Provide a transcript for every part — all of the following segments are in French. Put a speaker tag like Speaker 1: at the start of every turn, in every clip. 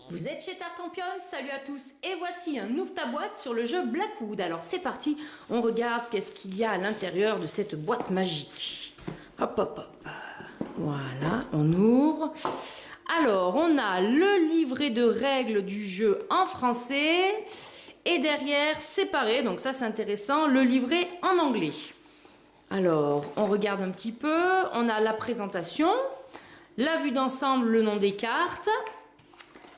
Speaker 1: Vous êtes chez Tartampion, salut à tous, et voici un Ouvre ta boîte sur le jeu Blackwood. Alors c'est parti, on regarde qu'est-ce qu'il y a à l'intérieur de cette boîte magique. Hop hop hop, voilà, on ouvre. Alors on a le livret de règles du jeu en français, et derrière séparé, donc ça c'est intéressant, le livret en anglais. Alors on regarde un petit peu, on a la présentation, la vue d'ensemble, le nom des cartes,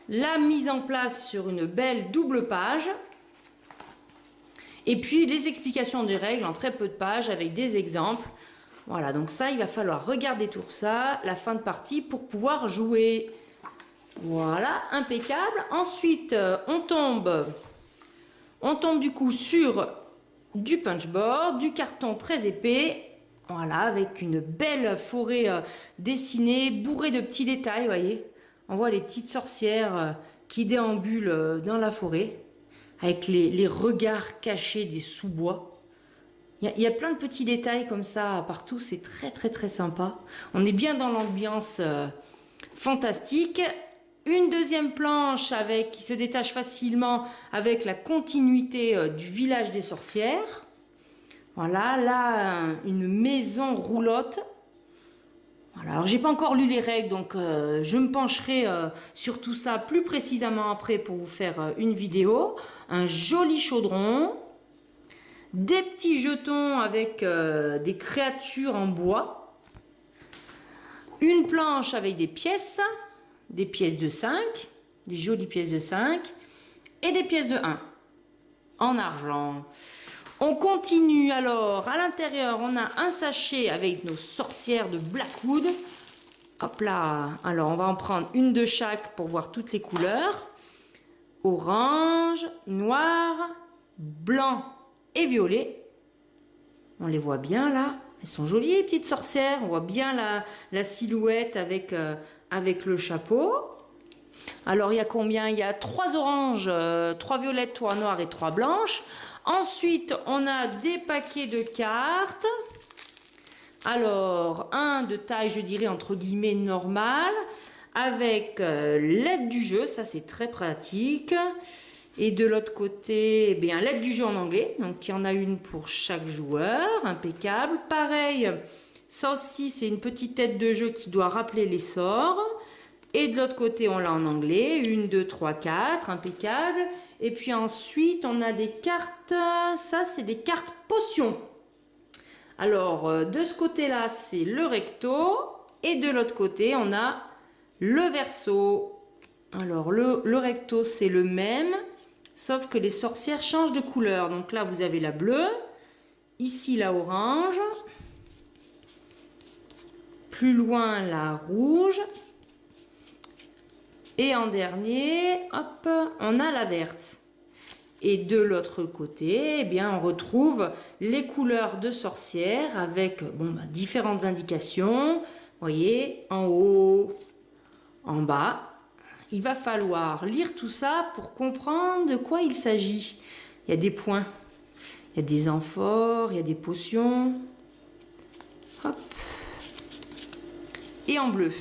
Speaker 1: la mise en place sur une belle double page, et puis les explications des règles en très peu de pages avec des exemples. Voilà, donc ça, il va falloir regarder tout ça, la fin de partie, pour pouvoir jouer. Voilà, impeccable. Ensuite, on tombe du coup sur du punchboard, du carton très épais. Voilà, avec une belle forêt dessinée, bourrée de petits détails, vous voyez. On voit les petites sorcières qui déambulent dans la forêt, avec les regards cachés des sous-bois. Il y a plein de petits détails comme ça partout, c'est très très très sympa. On est bien dans l'ambiance fantastique. Une deuxième planche qui se détache facilement avec la continuité du village des sorcières. Voilà, là, une maison roulotte. Voilà, alors j'ai pas encore lu les règles, donc je me pencherai sur tout ça plus précisément après pour vous faire une vidéo. Un joli chaudron, des petits jetons avec des créatures en bois, une planche avec des pièces de 5, des jolies pièces de 5, et des pièces de 1 en argent. On continue alors, à l'intérieur on a un sachet avec nos sorcières de Blackwood. Hop là, alors on va en prendre une de chaque pour voir toutes les couleurs. Orange, noir, blanc et violet. On les voit bien là, elles sont jolies les petites sorcières. On voit bien la silhouette avec le chapeau. Alors il y a combien? Il y a 3 oranges, 3 violettes, 3 noires et 3 blanches. Ensuite, on a des paquets de cartes. Alors, un de taille, je dirais, entre guillemets, normale, avec l'aide du jeu, ça c'est très pratique. Et de l'autre côté, eh bien, l'aide du jeu en anglais, donc il y en a une pour chaque joueur, impeccable. Pareil, ça aussi c'est une petite tête de jeu qui doit rappeler les sorts. Et de l'autre côté, on l'a en anglais. 1, 2, 3, 4. Impeccable. Et puis ensuite, on a des cartes. Ça, c'est des cartes potions. Alors, de ce côté-là, c'est le recto. Et de l'autre côté, on a le verso. Alors, le recto, c'est le même. Sauf que les sorcières changent de couleur. Donc là, vous avez la bleue. Ici, la orange. Plus loin, la rouge. Et en dernier, hop, on a la verte. Et de l'autre côté, eh bien, on retrouve les couleurs de sorcières avec différentes indications. Vous voyez, en haut, en bas. Il va falloir lire tout ça pour comprendre de quoi il s'agit. Il y a des points, il y a des amphores, il y a des potions. Hop. Et en bleu.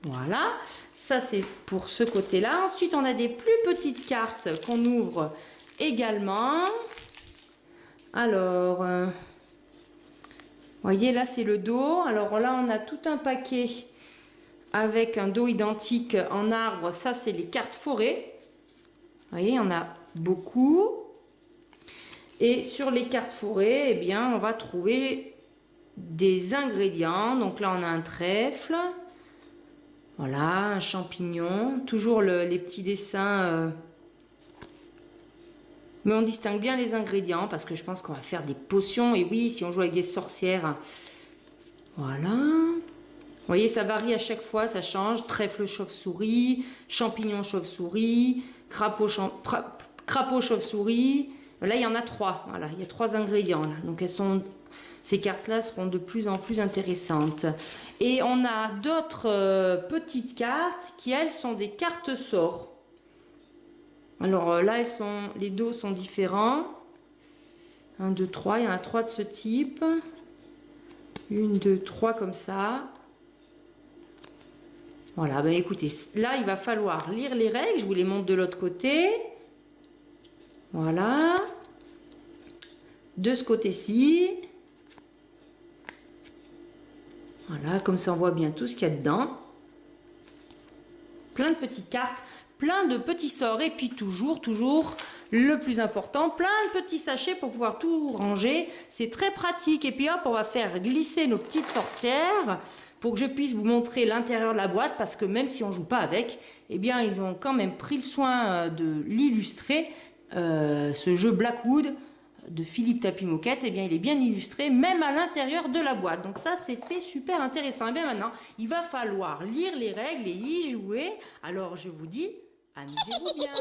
Speaker 1: Voilà, ça c'est pour ce côté-là. Ensuite, on a des plus petites cartes qu'on ouvre également. Alors, voyez, là c'est le dos. Alors là, on a tout un paquet avec un dos identique en arbre. Ça, c'est les cartes forêt. Vous voyez, il y en a beaucoup. Et sur les cartes forêt, eh bien, on va trouver des ingrédients. Donc là, on a un trèfle. Voilà, un champignon, toujours les petits dessins. Mais on distingue bien les ingrédients parce que je pense qu'on va faire des potions. Et oui, si on joue avec des sorcières. Voilà. Vous voyez, ça varie à chaque fois, ça change. Trèfle chauve-souris, champignon chauve-souris, crapaud chauve-souris. Là, il y en a 3. Voilà, il y a 3 ingrédients. Là. Donc, ces cartes-là seront de plus en plus intéressantes. Et on a d'autres petites cartes qui, elles, sont des cartes sorts. Alors là, les dos sont différents. 1, 2, 3. Il y en a 3 de ce type. 1, 2, 3 comme ça. Voilà, ben écoutez, là il va falloir lire les règles, je vous les montre de l'autre côté. Voilà. De ce côté-ci. Voilà, comme ça on voit bien tout ce qu'il y a dedans. Plein de petites cartes, plein de petits sorts et puis toujours le plus important, plein de petits sachets pour pouvoir tout ranger. C'est très pratique et puis hop, on va faire glisser nos petites sorcières pour que je puisse vous montrer l'intérieur de la boîte parce que même si on joue pas avec, eh bien ils ont quand même pris le soin de l'illustrer. Ce jeu Blackwood de Philippe Tapie-Moquette, eh bien il est bien illustré même à l'intérieur de la boîte. Donc ça c'était super intéressant. Et bien maintenant, il va falloir lire les règles et y jouer. Alors je vous dis, amusez-vous bien.